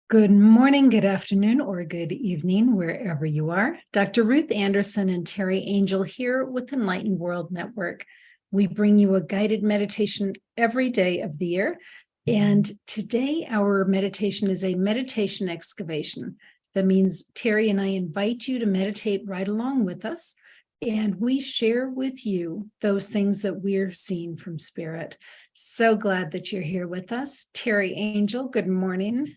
Good morning, good afternoon, or good evening, wherever you are. Dr. Ruth Anderson and Teri Angel here with Enlightened World Network. We bring you a guided meditation every day of the year. And today our meditation is a meditation excavation. That means Teri and I invite you to meditate right along with us. And we share with you those things that we're seeing from Spirit. So glad that you're here with us. Teri Angel, good morning.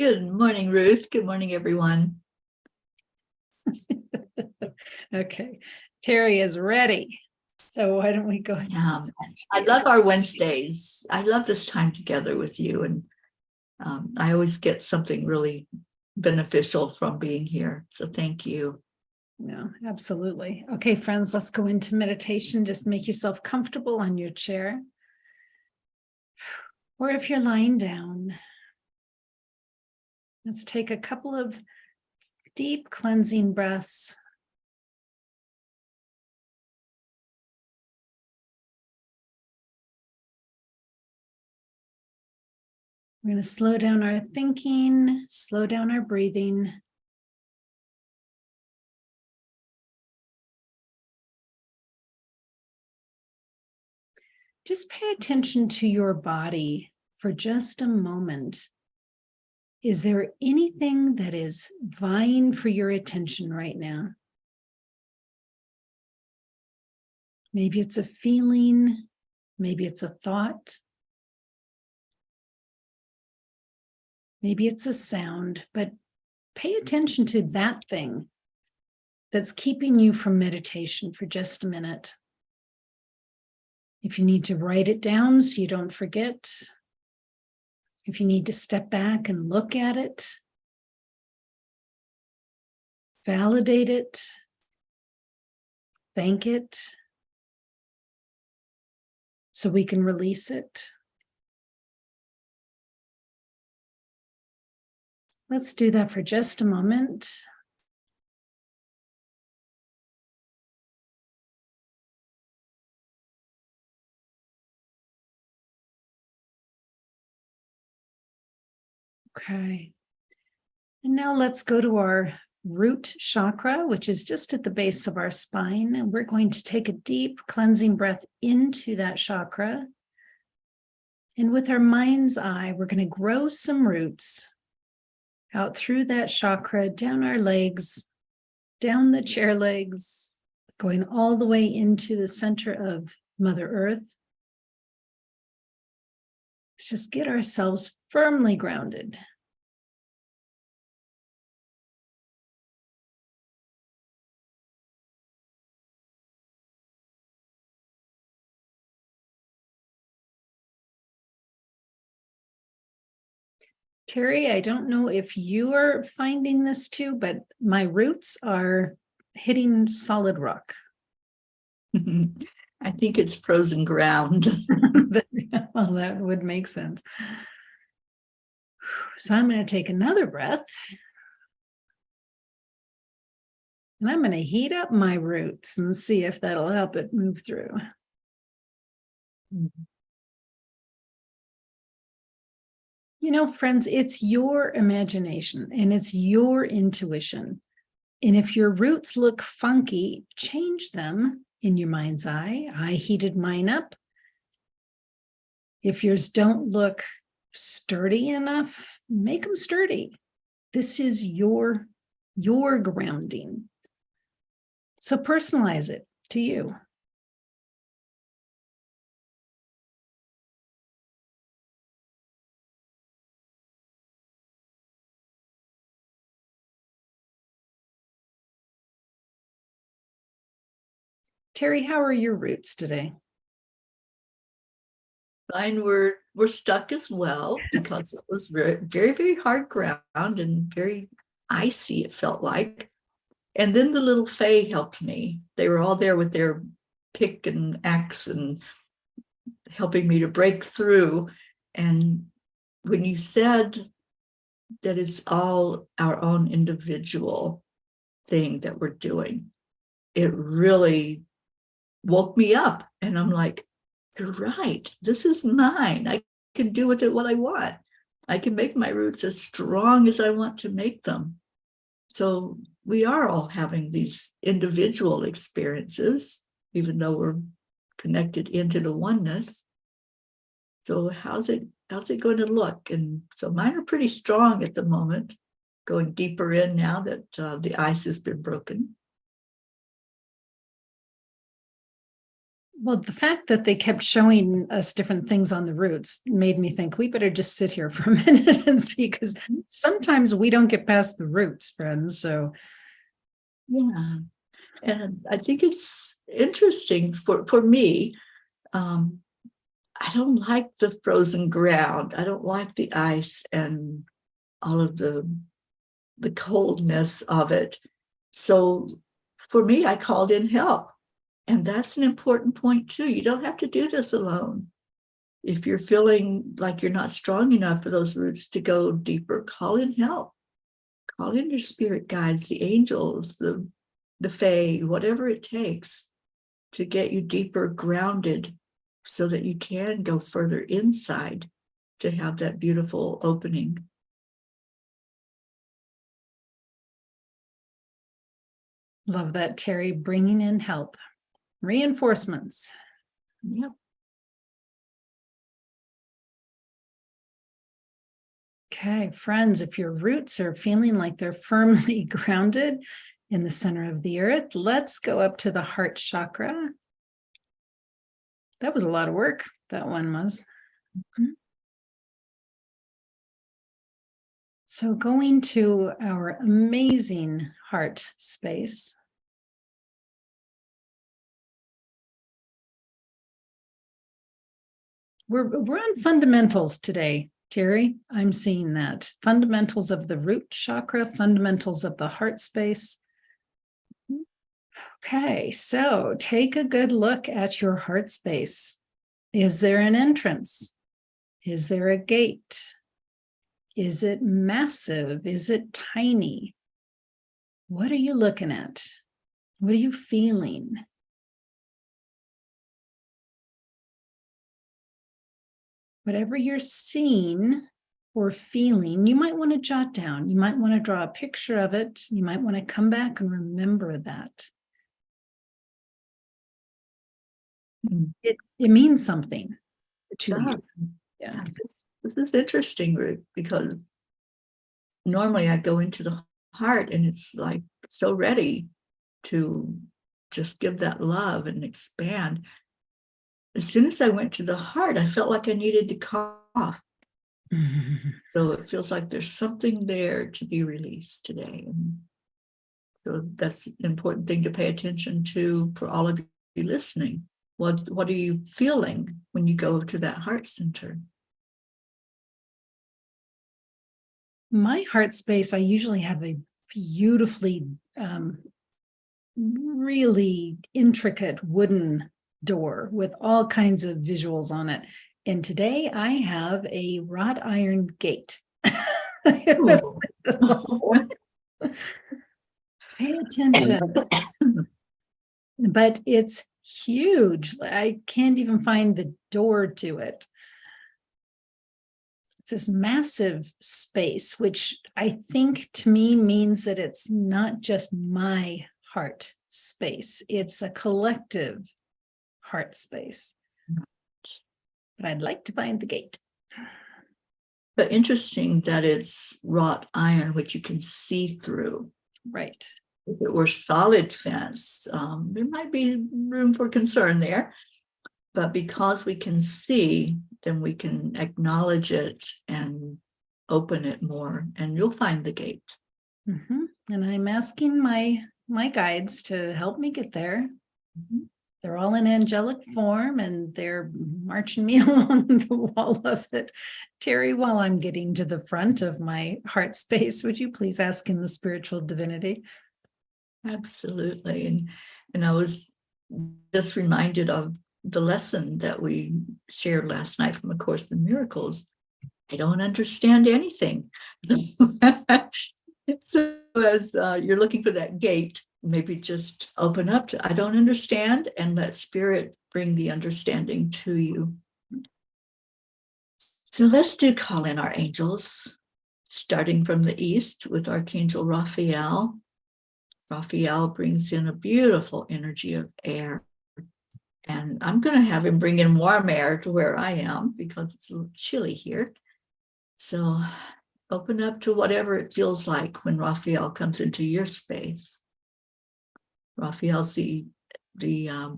Good morning, Ruth. Good morning, everyone. Okay, Teri is ready. So why don't we go ahead? I love our Wednesdays. I love this time together with you. And I always get something really beneficial from being here. So thank you. No, absolutely. Okay, friends, let's go into meditation. Just make yourself comfortable on your chair. Or if you're lying down, let's take a couple of deep cleansing breaths. We're going to slow down our thinking, slow down our breathing. Just pay attention to your body for just a moment. Is there anything that is vying for your attention right now? Maybe it's a feeling, maybe it's a thought, maybe it's a sound, but pay attention to that thing that's keeping you from meditation for just a minute. If you need to write it down so you don't forget, if you need to step back and look at it, validate it, thank it, so we can release it. Let's do that for just a moment. Okay. And now let's go to our root chakra, which is just at the base of our spine. And we're going to take a deep cleansing breath into that chakra. And with our mind's eye, we're going to grow some roots out through that chakra, down our legs, down the chair legs, going all the way into the center of Mother Earth. Let's just get ourselves firmly grounded. Teri, I don't know if you are finding this too, but my roots are hitting solid rock. I think it's frozen ground. Well, that would make sense. So I'm going to take another breath. And I'm going to heat up my roots and see if that'll help it move through. You know, friends, it's your imagination and it's your intuition. And if your roots look funky, change them in your mind's eye. I heated mine up. If yours don't look sturdy enough, make them sturdy. This is your grounding. So personalize it to you. Teri, how are your roots today? Mine were stuck as well because it was very, very, very hard ground and very icy, it felt like. And then the little fae helped me. They were all there with their pick and axe and helping me to break through. And when you said that it's all our own individual thing that we're doing, it really woke me up. And I'm like, you're right. This is mine. I can do with it what I want. I can make my roots as strong as I want to make them. So we are all having these individual experiences, even though we're connected into the oneness. So how's it going to look? And so mine are pretty strong at the moment, going deeper in now that the ice has been broken. Well, the fact that they kept showing us different things on the roots made me think we better just sit here for a minute and see, because sometimes we don't get past the roots, friends. So yeah, and I think it's interesting for me. I don't like the frozen ground. I don't like the ice and all of the coldness of it. So for me, I called in help. And that's an important point too. You don't have to do this alone. If you're feeling like you're not strong enough for those roots to go deeper, call in help. Call in your spirit guides, the angels, the fae, whatever it takes to get you deeper grounded so that you can go further inside to have that beautiful opening. love that, Teri, bringing in help. Reinforcements. Yep. Okay, friends, if your roots are feeling like they're firmly grounded in the center of the earth, let's go up to the heart chakra. That was a lot of work, that one was. Mm-hmm. So going to our amazing heart space. We're on fundamentals today, Teri. I'm seeing that. Fundamentals of the root chakra, fundamentals of the heart space. Okay, so take a good look at your heart space. Is there an entrance? Is there a gate? Is it massive? Is it tiny? What are you looking at? What are you feeling? Whatever you're seeing or feeling, you might want to jot down. You might want to draw a picture of it. You might want to come back and remember that. It means something to you. Yeah. This is interesting, Ruth, because normally I go into the heart and it's like so ready to just give that love and expand. As soon as I went to the heart, I felt like I needed to cough. So it feels like there's something there to be released today. And so that's an important thing to pay attention to for all of you listening. What are you feeling when you go to that heart center? My heart space, I usually have a beautifully, really intricate wooden door with all kinds of visuals on it. And today I have a wrought iron gate. Pay attention. But it's huge. I can't even find the door to it. It's this massive space, which I think to me means that it's not just my heart space. It's a collective heart space. But I'd like to find the gate. But interesting that it's wrought iron, which you can see through. Right. If it were solid fence, there might be room for concern there. But because we can see, then we can acknowledge it and open it more, and you'll find the gate. Mm-hmm. And I'm asking my guides to help me get there. Mm-hmm. They're all in angelic form and they're marching me along the wall of it. Teri, while I'm getting to the front of my heart space, would you please ask in the spiritual divinity? Absolutely. And I was just reminded of the lesson that we shared last night from A Course in Miracles. I don't understand anything. So as you're looking for that gate, maybe just open up to I don't understand and let spirit bring the understanding to you. So let's call in our angels, starting from the east with Archangel Raphael. Raphael brings in a beautiful energy of air. And I'm going to have him bring in warm air to where I am because it's a little chilly here. So open up to whatever it feels like when Raphael comes into your space. Raphael's the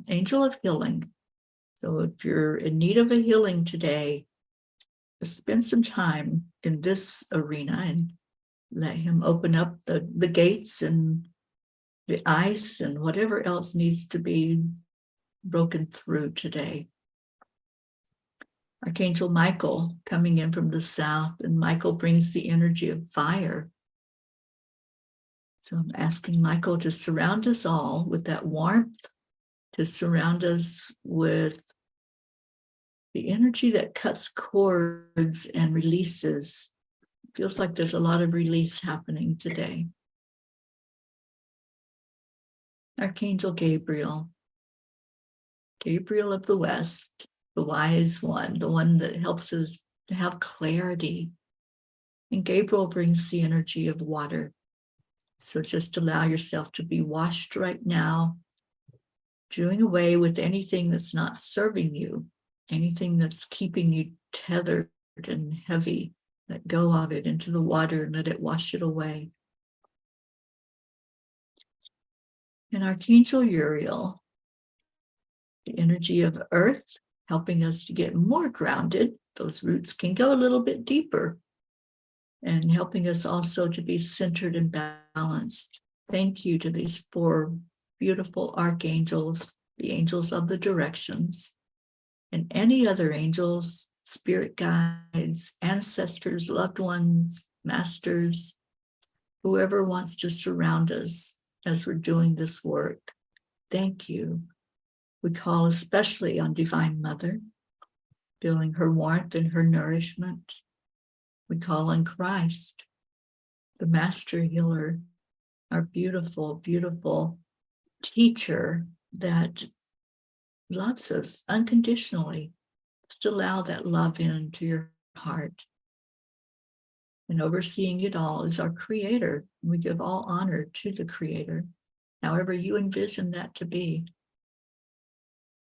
angel of healing. So if you're in need of a healing today, just spend some time in this arena and let him open up the gates and the ice and whatever else needs to be broken through today. Archangel Michael coming in from the south, and Michael brings the energy of fire. So I'm asking Michael to surround us all with that warmth, to surround us with the energy that cuts cords and releases. It feels like there's a lot of release happening today. Archangel Gabriel, Gabriel of the West, the wise one, the one that helps us to have clarity. And Gabriel brings the energy of water. So just allow yourself to be washed right now, doing away with anything that's not serving you, anything that's keeping you tethered and heavy. Let go of it into the water and let it wash it away. And Archangel Uriel, the energy of earth, helping us to get more grounded. Those roots can go a little bit deeper, and helping us also to be centered and balanced. Thank you to these 4 beautiful archangels, the angels of the directions, and any other angels, spirit guides, ancestors, loved ones, masters, whoever wants to surround us as we're doing this work. Thank you. We call especially on Divine Mother, feeling her warmth and her nourishment. We call on Christ, the Master Healer, our beautiful, beautiful teacher that loves us unconditionally. Just allow that love into your heart. And overseeing it all is our Creator. We give all honor to the Creator, however you envision that to be.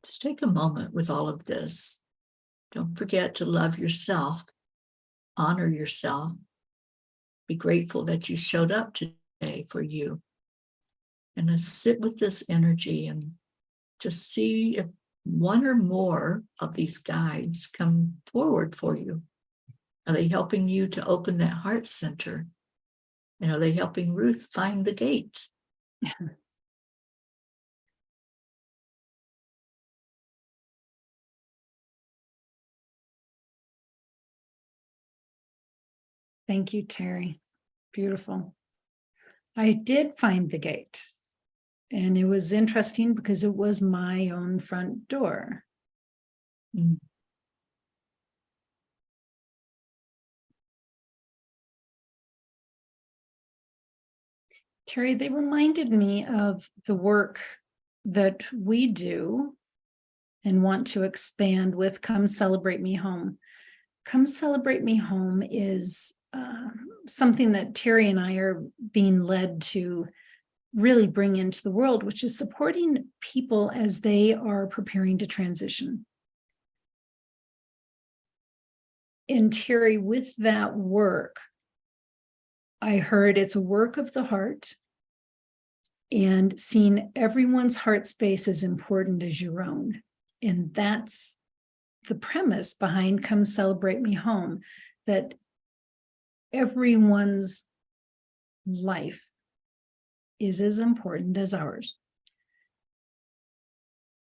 Just take a moment with all of this. Don't forget to love yourself, honor yourself, be grateful that you showed up today for you. And let's sit with this energy and just see if one or more of these guides come forward for you. Are they helping you to open that heart center? And are they helping Ruth find the gate? Thank you, Teri. Beautiful. I did find the gate, and it was interesting because it was my own front door. Mm. Teri, they reminded me of the work that we do and want to expand with Come Celebrate Me Home. Come Celebrate Me Home is something that Teri and I are being led to really bring into the world, which is supporting people as they are preparing to transition. And Teri, with that work, I heard it's a work of the heart, and seeing everyone's heart space as important as your own. And that's the premise behind Come Celebrate Me Home, that everyone's life is as important as ours.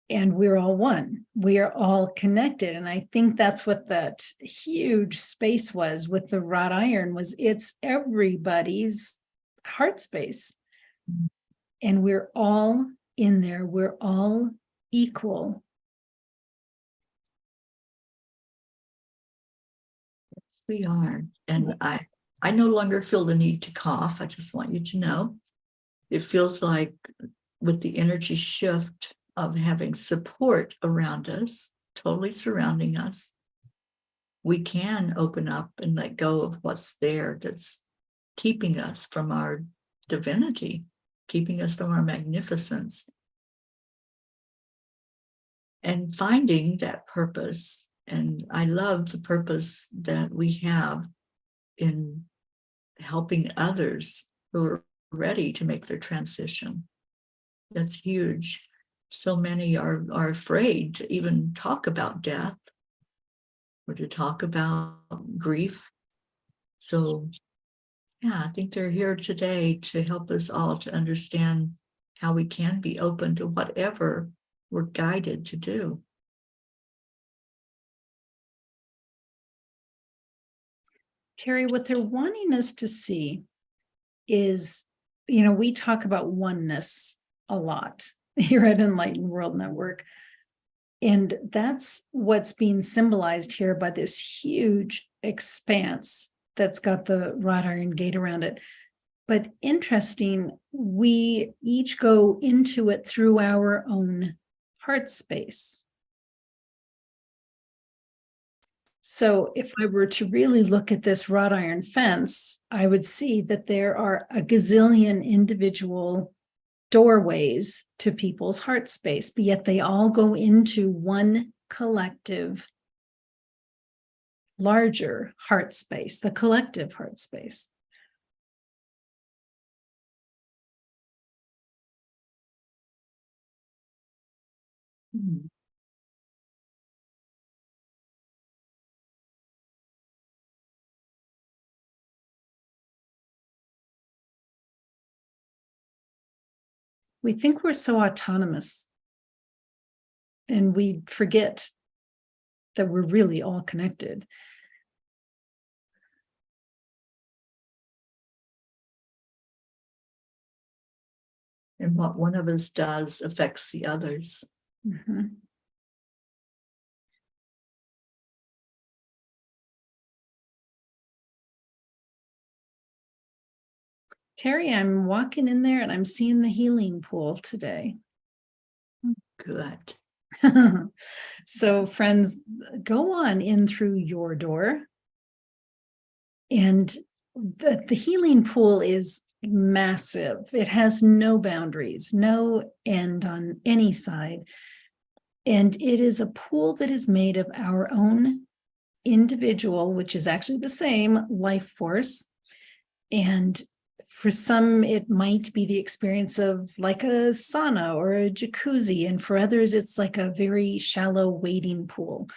And we're all one. We are all connected. And I think that's what that huge space was with the wrought iron, was it's everybody's heart space. And we're all in there. We're all equal. We are. And I no longer feel the need to cough. I just want you to know. It feels like with the energy shift of having support around us, totally surrounding us, we can open up and let go of what's there that's keeping us from our divinity, keeping us from our magnificence, and finding that purpose. And I love the purpose that we have in helping others who are ready to make their transition. That's huge. So many are afraid to even talk about death or to talk about grief. So yeah, I think they're here today to help us all to understand how we can be open to whatever we're guided to do. Teri, what they're wanting us to see is, you know, we talk about oneness a lot here at Enlightened World Network. And that's what's being symbolized here by this huge expanse that's got the wrought iron gate around it. But interesting, we each go into it through our own heart space. So if I were to really look at this wrought iron fence, I would see that there are a gazillion individual doorways to people's heart space, but yet they all go into one collective, larger heart space, the collective heart space. Hmm. We think we're so autonomous, and we forget that we're really all connected. And what one of us does affects the others. Mm-hmm. Teri, I'm walking in there and I'm seeing the healing pool today. Good. So, friends, go on in through your door. And the healing pool is massive. It has no boundaries, no end on any side. And it is a pool that is made of our own individual, which is actually the same life force. And for some, it might be the experience of like a sauna or a jacuzzi. And for others, it's like a very shallow wading pool.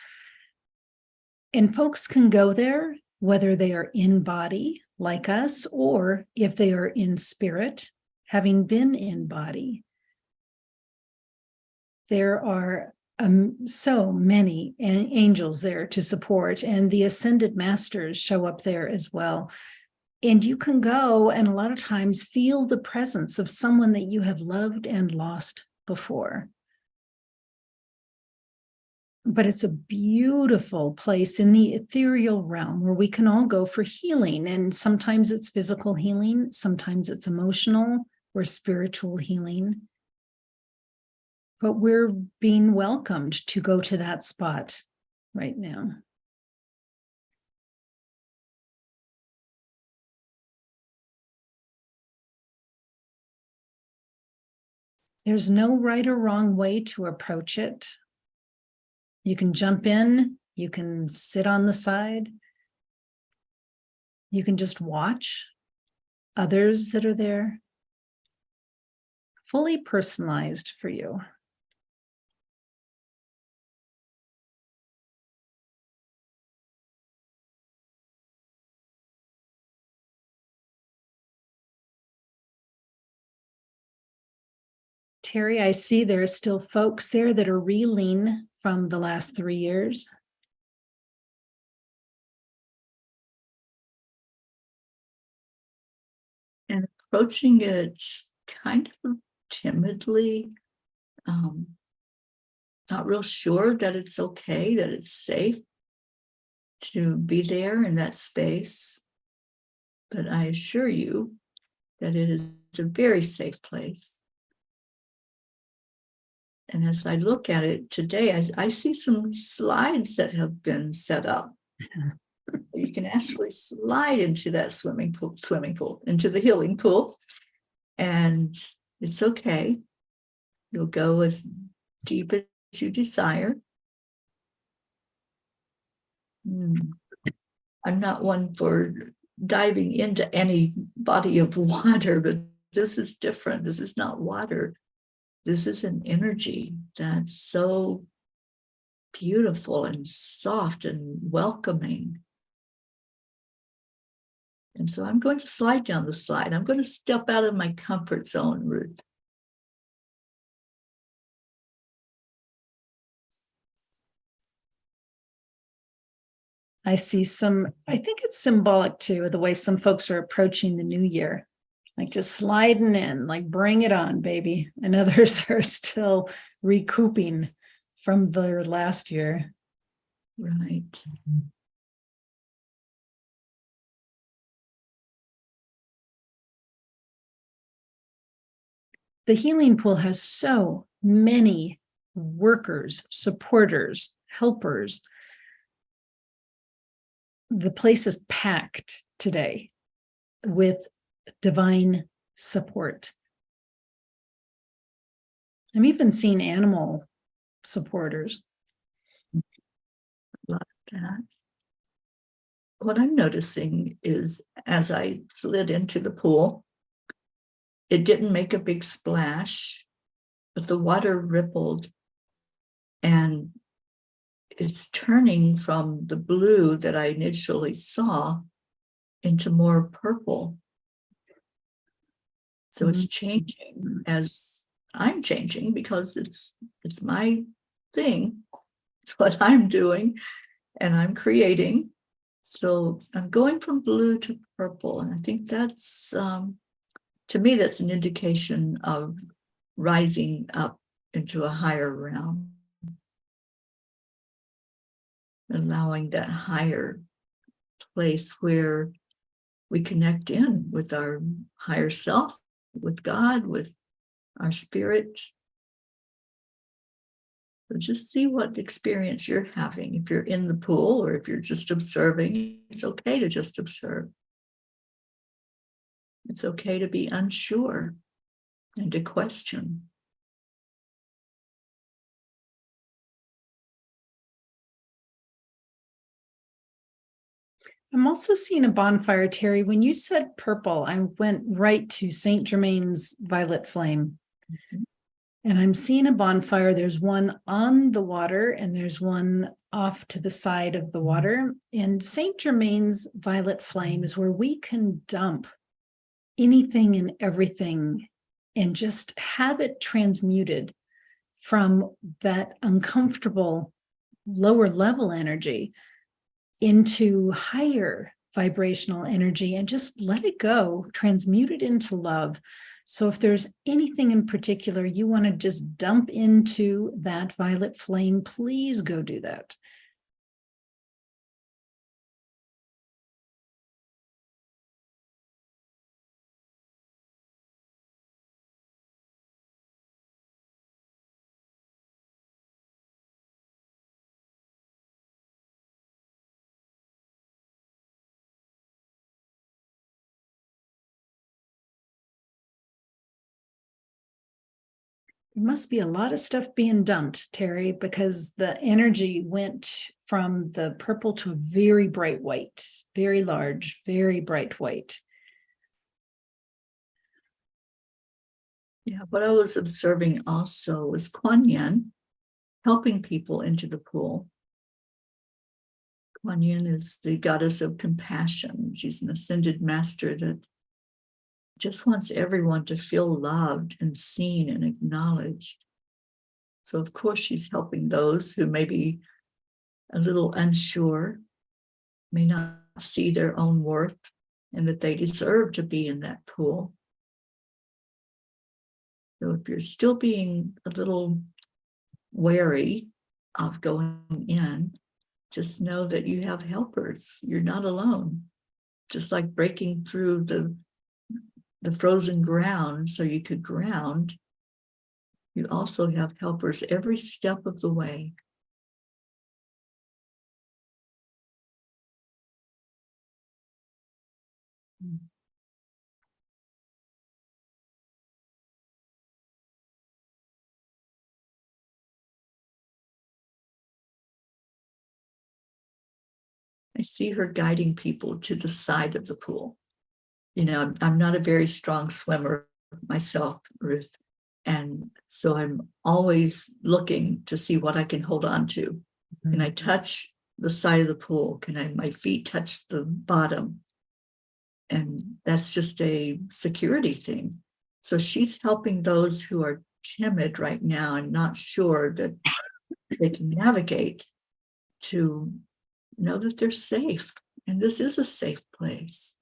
And folks can go there, whether they are in body like us, or if they are in spirit, having been in body. There are so many angels there to support, and the ascended masters show up there as well. And you can go and a lot of times feel the presence of someone that you have loved and lost before. But it's a beautiful place in the ethereal realm where we can all go for healing. And sometimes it's physical healing, sometimes it's emotional or spiritual healing. But we're being welcomed to go to that spot right now. There's no right or wrong way to approach it. You can jump in, you can sit on the side, you can just watch others that are there. Fully personalized for you. Teri, I see there are still folks there that are reeling from the last 3 years. And approaching it kind of timidly, not real sure that it's okay, that it's safe to be there in that space. But I assure you that it is a very safe place. And as I look at it today, I see some slides that have been set up You can actually slide into that swimming pool, into the healing pool, and it's okay. You'll go as deep as you desire. I'm not one for diving into any body of water, but this is different. This is not water. This is an energy that's so beautiful and soft and welcoming. And so I'm going to slide down the slide. I'm going to step out of my comfort zone, Ruth. I see I think it's symbolic too, of the way some folks are approaching the new year, like just sliding in, like bring it on, baby. And others are still recouping from their last year. Right. The healing pool has so many workers, supporters, helpers. The place is packed today with divine support. I'm even seeing animal supporters. Love that. What I'm noticing is as I slid into the pool, it didn't make a big splash, but the water rippled, and it's turning from the blue that I initially saw into more purple. So it's changing as I'm changing, because it's my thing. It's what I'm doing and I'm creating. So I'm going from blue to purple. And I think that's, to me, that's an indication of rising up into a higher realm, allowing that higher place where we connect in with our higher self, with God, with our spirit. So just see what experience you're having. If you're in the pool or if you're just observing, it's okay to just observe. It's okay to be unsure and to question. I'm also seeing a bonfire, Teri. When you said purple, I went right to Saint Germain's violet flame. Mm-hmm. And I'm seeing a bonfire. There's one on the water and there's one off to the side of the water. And Saint Germain's violet flame is where we can dump anything and everything and just have it transmuted from that uncomfortable lower level energy into higher vibrational energy and just let it go, transmute it into love. So if there's anything in particular you want to just dump into that violet flame, please go do that. There must be a lot of stuff being dumped, Teri, because the energy went from the purple to a very bright white, very large, very bright white. Yeah, what I was observing also was Kuan Yin helping people into the pool. Kuan Yin is the goddess of compassion. She's an ascended master that just wants everyone to feel loved and seen and acknowledged. So of course she's helping those who may be a little unsure, may not see their own worth and that they deserve to be in that pool. So if you're still being a little wary of going in, just know that you have helpers. You're not alone. Just like breaking through the frozen ground so you could ground, you also have helpers every step of the way. I see her guiding people to the side of the pool. You know, I'm not a very strong swimmer myself, Ruth. And so I'm always looking to see what I can hold on to. And I touch the side of the pool. My feet touch the bottom? And that's just a security thing. So she's helping those who are timid right now and not sure that they can navigate to know that they're safe. And this is a safe place.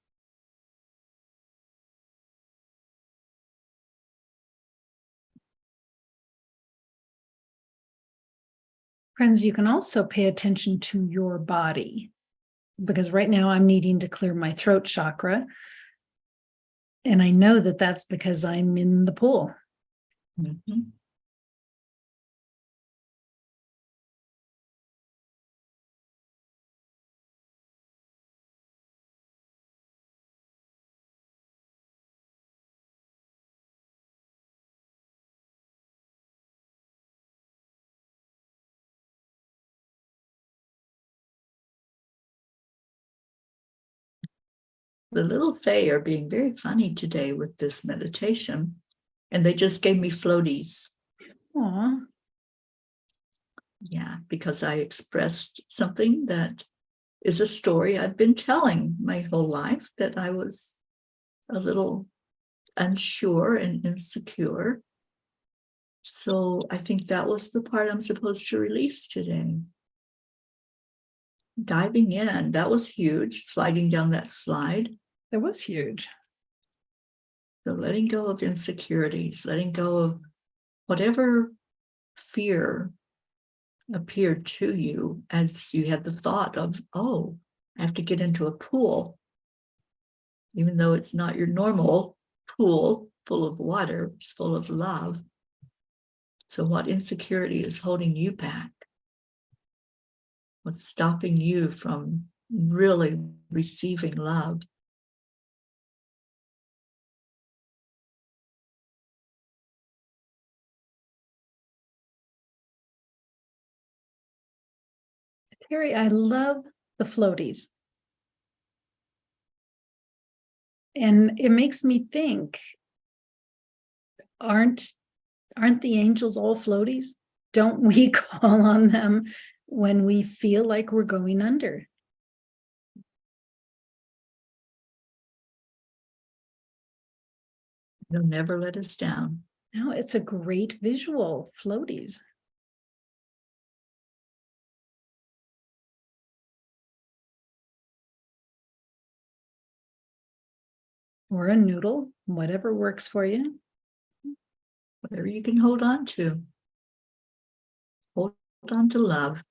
Friends, you can also pay attention to your body, because right now I'm needing to clear my throat chakra. And I know that that's because I'm in the pool. Mm-hmm. The little Fae are being very funny today with this meditation, and they just gave me floaties. Aw. Yeah, because I expressed something that is a story I've been telling my whole life, that I was a little unsure and insecure. So I think that was the part I'm supposed to release today. Diving in, that was huge, sliding down that slide. That was huge. So letting go of insecurities, letting go of whatever fear appeared to you as you had the thought of, oh, I have to get into a pool, even though it's not your normal pool full of water, it's full of love. So what insecurity is holding you back? What's stopping you from really receiving love? Teri, I love the floaties. And it makes me think, aren't the angels all floaties? Don't we call on them when we feel like we're going under? They'll never let us down. No, it's a great visual, floaties. Or a noodle, whatever works for you. Whatever you can hold on to. Hold on to love.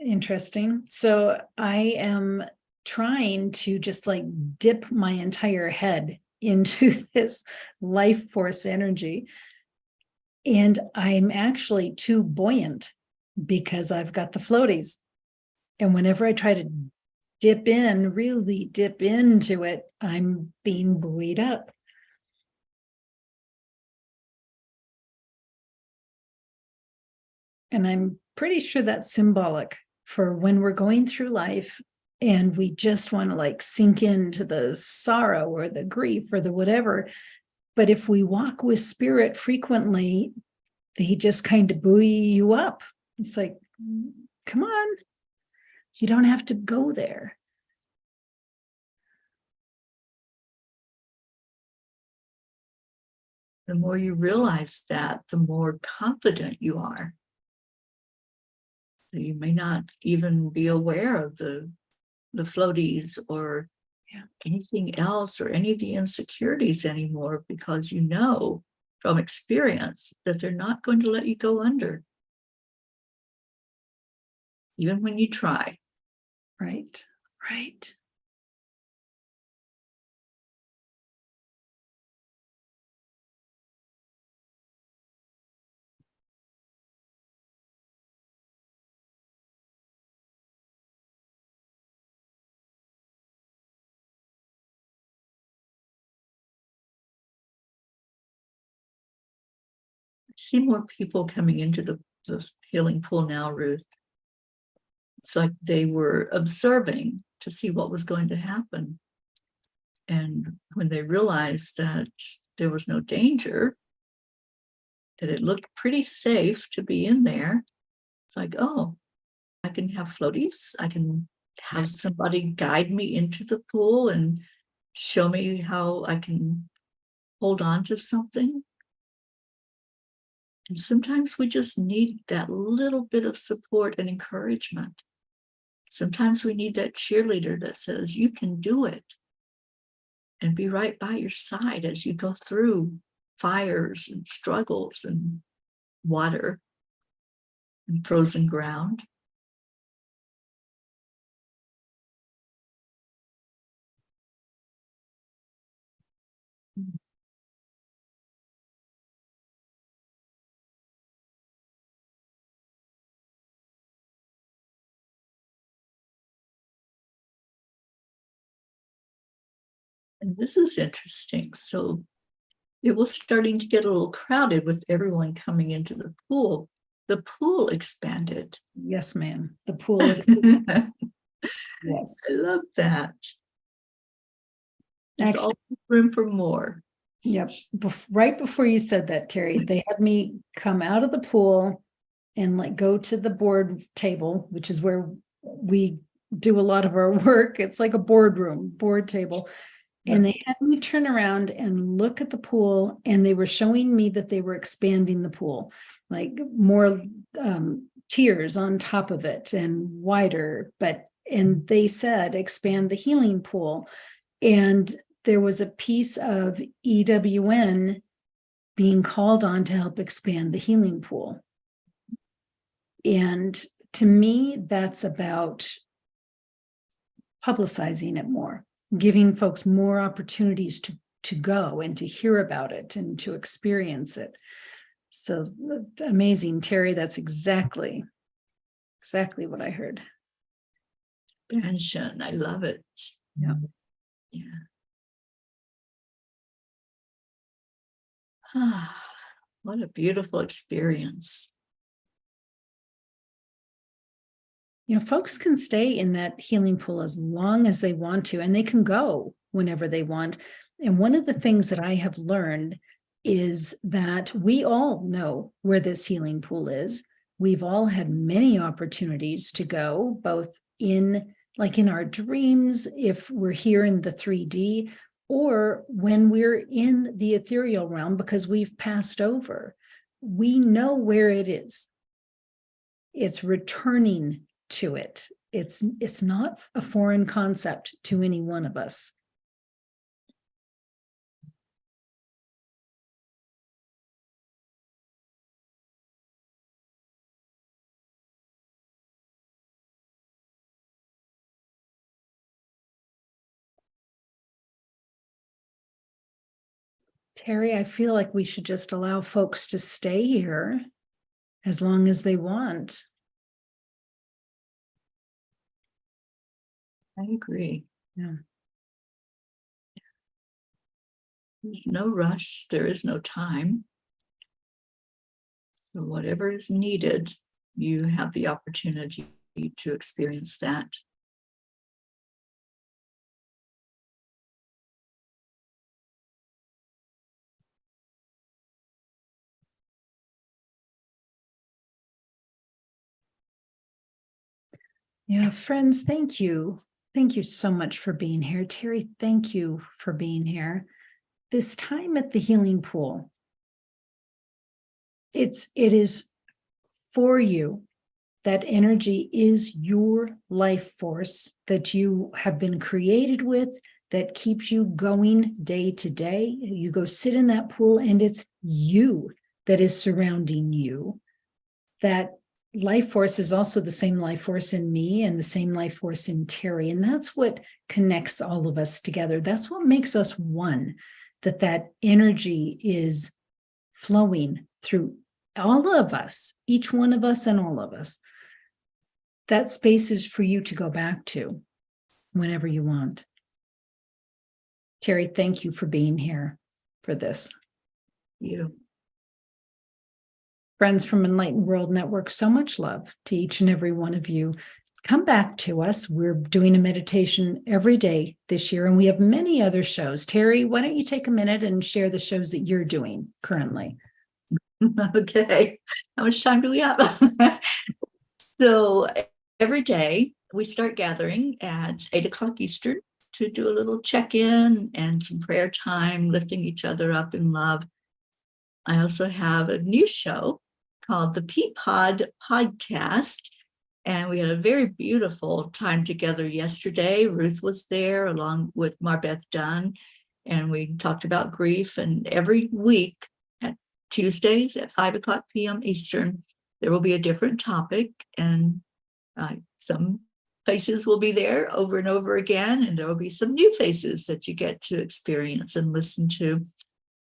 Interesting. So I am trying to just like dip my entire head into this life force energy. And I'm actually too buoyant because I've got the floaties. And whenever I try to dip in, really dip into it, I'm being buoyed up. And I'm pretty sure that's symbolic for when we're going through life and we just want to like sink into the sorrow or the grief or the whatever. But if we walk with spirit frequently, they just kind of buoy you up. It's like, come on, you don't have to go there. The more you realize that, the more confident you are. So you may not even be aware of the floaties or anything else or any of the insecurities anymore, because you know from experience that they're not going to let you go under, even when you try. Right, right. I see more people coming into the healing pool now, Ruth. It's like they were observing to see what was going to happen. And when they realized that there was no danger, that it looked pretty safe to be in there, it's like, oh, I can have floaties. I can have somebody guide me into the pool and show me how I can hold on to something. And sometimes we just need that little bit of support and encouragement. Sometimes we need that cheerleader that says, you can do it, and be right by your side as you go through fires and struggles and water and frozen ground. And this is interesting. So it was starting to get a little crowded with everyone coming into the pool. The pool expanded. Yes, ma'am. The pool. I Yes. love that. There's Actually, always room for more. yep. Right before you said that, Teri, they had me come out of the pool and like go to the board table, which is where we do a lot of our work. It's like a board table. And they had me turn around and look at the pool, and they were showing me that they were expanding the pool, like more tiers on top of it and wider. And they said, expand the healing pool. And there was a piece of EWN being called on to help expand the healing pool. And to me, that's about publicizing it more, giving folks more opportunities to go and to hear about it and to experience it. So amazing, Teri. That's exactly what I heard. Expansion. I love it. Yeah. Yeah. Ah, what a beautiful experience. You know, folks can stay in that healing pool as long as they want to, and they can go whenever they want. And one of the things that I have learned is that we all know where this healing pool is. We've all had many opportunities to go, both in our dreams, if we're here in the 3D, or when we're in the ethereal realm, because we've passed over. We know where it is. It's returning to it. It's not a foreign concept to any one of us. Teri, I feel like we should just allow folks to stay here as long as they want. I agree. Yeah. There's no rush. There is no time. So whatever is needed, you have the opportunity to experience that. Yeah, friends, thank you. Thank you so much for being here. Teri, thank you for being here. This time at the healing pool, it is for you. That energy is your life force that you have been created with, that keeps you going day to day. You go sit in that pool and it's you that is surrounding you. That life force is also the same life force in me and the same life force in Teri. And that's what connects all of us together. That's what makes us one, that energy is flowing through all of us, each one of us and all of us. That space is for you to go back to whenever you want. Teri, thank you for being here for this. You. Friends from Enlightened World Network, so much love to each and every one of you. Come back to us. We're doing a meditation every day this year, and we have many other shows. Teri, why don't you take a minute and share the shows that you're doing currently? Okay. How much time do we have? So every day we start gathering at 8 o'clock Eastern to do a little check-in and some prayer time, lifting each other up in love. I also have a new show called the Peapod Podcast, and we had a very beautiful time together yesterday. Ruth was there along with Marbeth Dunn, and we talked about grief. And every week at Tuesdays at 5 o'clock p.m. Eastern, there will be a different topic, and some faces will be there over and over again, and there will be some new faces that you get to experience and listen to.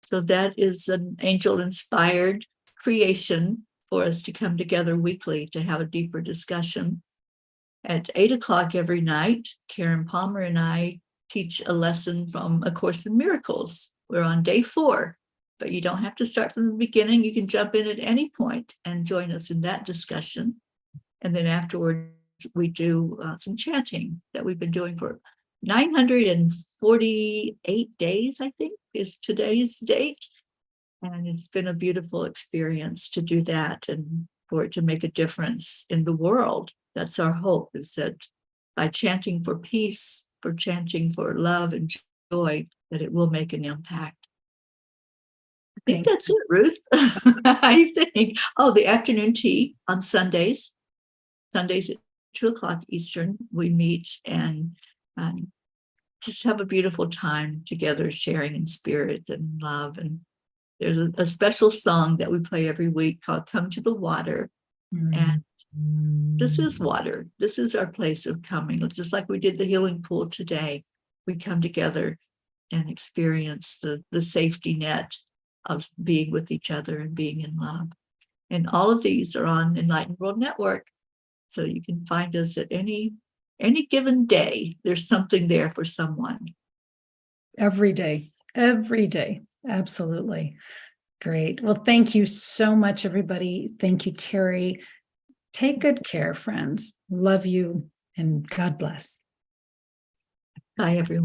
So that is an angel-inspired creation for us to come together weekly to have a deeper discussion. At 8 o'clock every night, Karen Palmer and I teach a lesson from A Course in Miracles. We're on day 4, but you don't have to start from the beginning. You can jump in at any point and join us in that discussion. And then afterwards, we do some chanting that we've been doing for 948 days, I think, is today's date. And it's been a beautiful experience to do that and for it to make a difference in the world. That's our hope, is that by chanting for peace, for chanting for love and joy, that it will make an impact. I think that's it, Ruth. I think. Oh, the afternoon tea on Sundays. Sundays at 2 o'clock Eastern, we meet and just have a beautiful time together, sharing in spirit and love. And there's a special song that we play every week called Come to the Water. And this is water. This is our place of coming. Just like we did the healing pool today, we come together and experience the safety net of being with each other and being in love. And all of these are on Enlightened World Network. So you can find us at any given day. There's something there for someone. Every day. Absolutely. Great. Well, thank you so much, everybody. Thank you, Teri. Take good care, friends. Love you, and God bless. Bye, everyone.